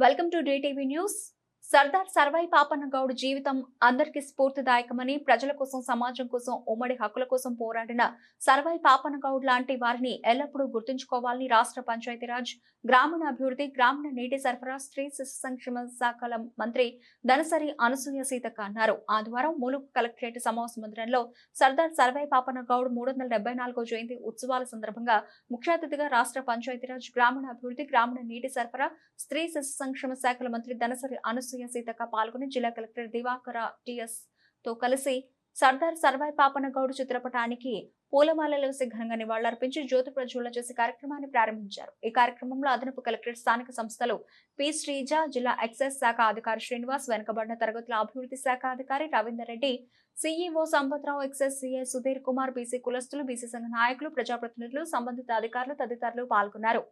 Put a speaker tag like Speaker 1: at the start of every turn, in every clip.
Speaker 1: Welcome to DTV news. Sardar Sarvai Papanna Goud జీవితం అందరికీ స్ఫూర్తిదాయకమని, ప్రజల కోసం, సమాజం కోసం, ఉమ్మడి హక్కుల కోసం పోరాడిన సర్వాయి పాపన్న గౌడ్ లాంటి వారిని ఎల్లప్పుడూ గుర్తుంచుకోవాలని రాష్ట్ర పంచాయతీరాజ్, గ్రామీణాభివృద్ధి, గ్రామీణ నీటి సరఫరా, స్త్రీ శిశు సంక్షేమ శాఖల మంత్రి దనసరి అనసూయ సీతక్క అన్నారు. ఆదివారం ములుగు కలెక్టరేట్ సమావేశ మందిరంలో సర్దార్ సర్వాయి పాపన్న గౌడ్ 374వ జయంతి ఉత్సవాల సందర్భంగా ముఖ్య అతిథిగా రాష్ట్ర పంచాయతీరాజ్, గ్రామీణాభివృద్ధి, గ్రామీణ నీటి సరఫరా, స్త్రీ శిశు సంక్షేమ శాఖల మంత్రి దనసరి అనసూయ సీతక్క పాల్గొని జిల్లా కలెక్టర్ దివాకర TS తో కలిసి సర్దార్ సర్వాయి పాపన్న గౌడ్ చిత్రపటానికి పూలమాలలు వేసి ఘనంగా నివాళులర్పించి జ్యోతి ప్రజ్వలన చేసి కార్యక్రమాన్ని ప్రారంభించారు. ఈ కార్యక్రమంలో అదనపు కలెక్టరేట్ స్థానిక సంస్థలు P. శ్రీజ, జిల్లా ఎక్సైజ్ శాఖ అధికారి శ్రీనివాస్, వెనుకబడిన తరగతుల అభివృద్ధి శాఖ అధికారి Ravinder Reddy, CEO Sampathrao, excise CI Sudhir Kumar, BC కులస్తులు, BC సంఘ నాయకులు, ప్రజాప్రతినిధులు, సంబంధిత అధికారులు తదితరులు పాల్గొన్నారు.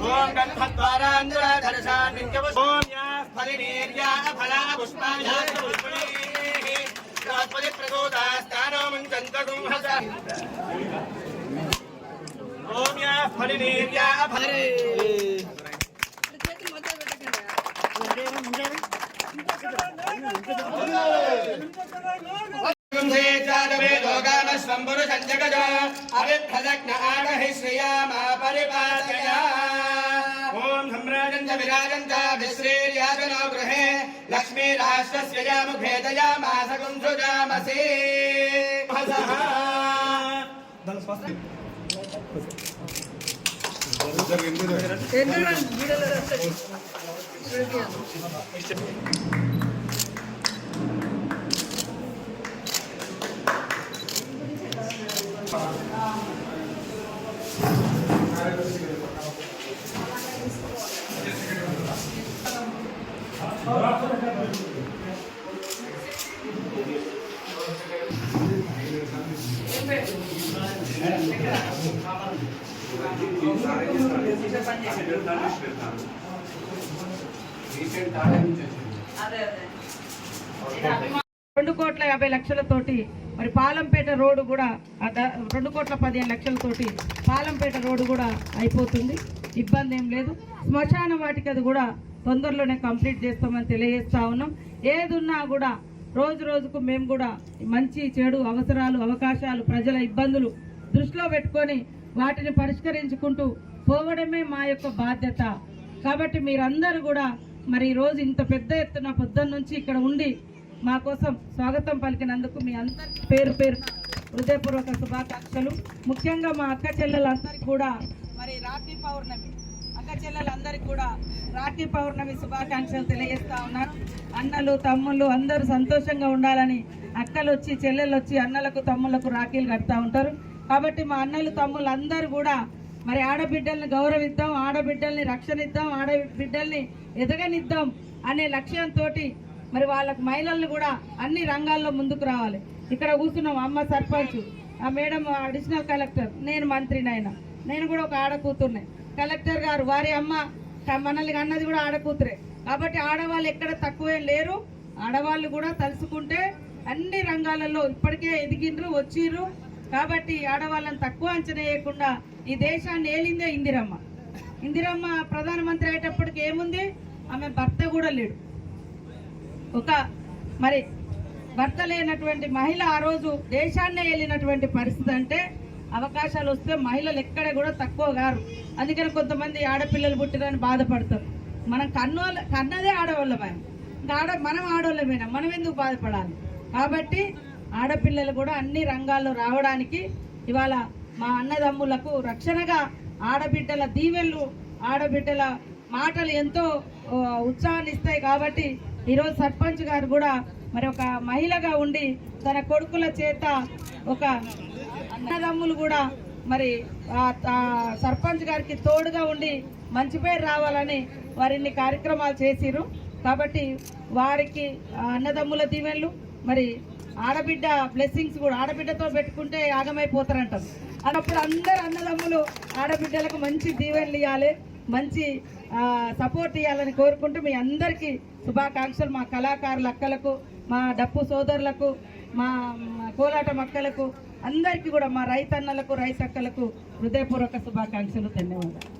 Speaker 2: ओम गणपद्वारांजला ओम या फलिनेर्या फला पुष्पाया पुष्पणेः रात्पति प्रदोदास्तानो मुञ्चन्तगुं हस ओम या फलिनेर्या फले लक्ष्मी राष्ट्रस्य मुखे दयामासगुं सुजामसे
Speaker 3: ₹2,50,00,000 మరి పాలంపేట రోడ్డు కూడా 2,15,00,000 పాలంపేట రోడ్డు కూడా అయిపోతుంది. ఇబ్బంది ఏం లేదు. శ్మశాన వాటికి అది కూడా తొందరలోనే కంప్లీట్ చేస్తామని తెలియజేస్తా ఉన్నాం. ఏదున్నా కూడా రోజు రోజుకు మేము కూడా మంచి చెడు అవసరాలు, అవకాశాలు, ప్రజల ఇబ్బందులు దృష్టిలో పెట్టుకొని వాటిని పరిష్కరించుకుంటూ పోవడమే మా యొక్క బాధ్యత. కాబట్టి మీరందరూ కూడా మరి ఈరోజు ఇంత పెద్ద ఎత్తున పొద్దున్న నుంచి ఇక్కడ ఉండి మా కోసం స్వాగతం పలికినందుకు మీ అందరికీ పేరు పేరు హృదయపూర్వక శుభాకాంక్షలు. ముఖ్యంగా మా అక్క చెల్లెలందరికీ కూడా మరి రాఖీ పౌర్ణమి, అక్క చెల్లెలందరికీ కూడా రాఖీ పౌర్ణమి శుభాకాంక్షలు తెలియజేస్తా ఉన్నారు. అన్నలు, తమ్ముళ్ళు అందరూ సంతోషంగా ఉండాలని అక్కలు వచ్చి, చెల్లెళ్ళు వచ్చి అన్నలకు, తమ్ముళ్లకు రాఖీలు కడతా ఉంటారు. కాబట్టి మా అన్నలు, తమ్ముళ్ళు అందరూ కూడా మరి ఆడబిడ్డల్ని గౌరవిద్దాం, ఆడబిడ్డల్ని రక్షణ ఇద్దాం, ఆడబిడ్డల్ని ఎదగనిద్దాం అనే లక్ష్యంతో మరి వాళ్ళకు మహిళల్ని కూడా అన్ని రంగాల్లో ముందుకు రావాలి. ఇక్కడ కూర్చున్నాం అమ్మ సర్పంచ్, ఆ మేడం అడిషనల్ కలెక్టర్, నేను మంత్రినైనా, నేను కూడా ఒక ఆడకూతుర్నే. కలెక్టర్ గారు వారి అమ్మ మనల్ని అన్నది కూడా ఆడకూతురే. కాబట్టి ఆడవాళ్ళు ఎక్కడ తక్కువే లేరు. ఆడవాళ్ళు కూడా తలుసుకుంటే అన్ని రంగాలలో ఇప్పటికే ఎదిగిండ్రు, వచ్చిర్రు. కాబట్టి ఆడవాళ్ళని తక్కువ అంచనా వేయకుండా ఈ దేశాన్ని ఏలిందే ఇందిరమ్మ. ఇందిరమ్మ ప్రధానమంత్రి అయ్యేటప్పటికి ఏముంది, ఆమె భర్త కూడా లేడు. ఒక మరి భర్త లేనటువంటి మహిళ ఆ రోజు దేశాన్నే ఏలినటువంటి పరిస్థితి. అంటే అవకాశాలు వస్తే మహిళలు ఎక్కడ కూడా తక్కువ గారు. అందుకని కొంతమంది ఆడపిల్లలు పుట్టిరని బాధపడతారు. మనం కన్నదే ఆడవాళ్ళమే, మనం ఆడవాళ్ళమేనా, మనం ఎందుకు బాధపడాలి? కాబట్టి ఆడపిల్లలు కూడా అన్ని రంగాల్లో రావడానికి ఇవాళ మా అన్నదమ్ములకు రక్షణగా ఆడబిడ్డల దీవెళ్ళు, ఆడబిడ్డల మాటలు ఎంతో ఉత్సాహాన్ని ఇస్తాయి. కాబట్టి ఈరోజు సర్పంచ్ గారు కూడా మరి ఒక మహిళగా ఉండి తన కొడుకుల చేత ఒక అన్నదమ్ములు కూడా మరి సర్పంచ్ గారికి తోడుగా ఉండి మంచి పేరు రావాలని వారిన్ని కార్యక్రమాలు చేసిరు. కాబట్టి వారికి అన్నదమ్ముల దీవెనలు, మరి ఆడబిడ్డ బ్లెస్సింగ్స్ కూడా, ఆడబిడ్డతో పెట్టుకుంటే యాగమైపోతారంటాం. అన్నప్పుడు అందరు అన్నదమ్ములు ఆడబిడ్డలకు మంచి దీవెనలు ఇవ్వాలి, మంచి సపోర్ట్ ఇవ్వాలని కోరుకుంటూ మీ అందరికీ శుభాకాంక్షలు. మా కళాకారుల అక్కలకు, మా డప్పు సోదరులకు, మా కోలాట మక్కలకు అందరికీ కూడా, మా రైతన్నలకు రైతక్కలకు హృదయపూర్వక శుభాకాంక్షలు. ధన్యవాదాలు.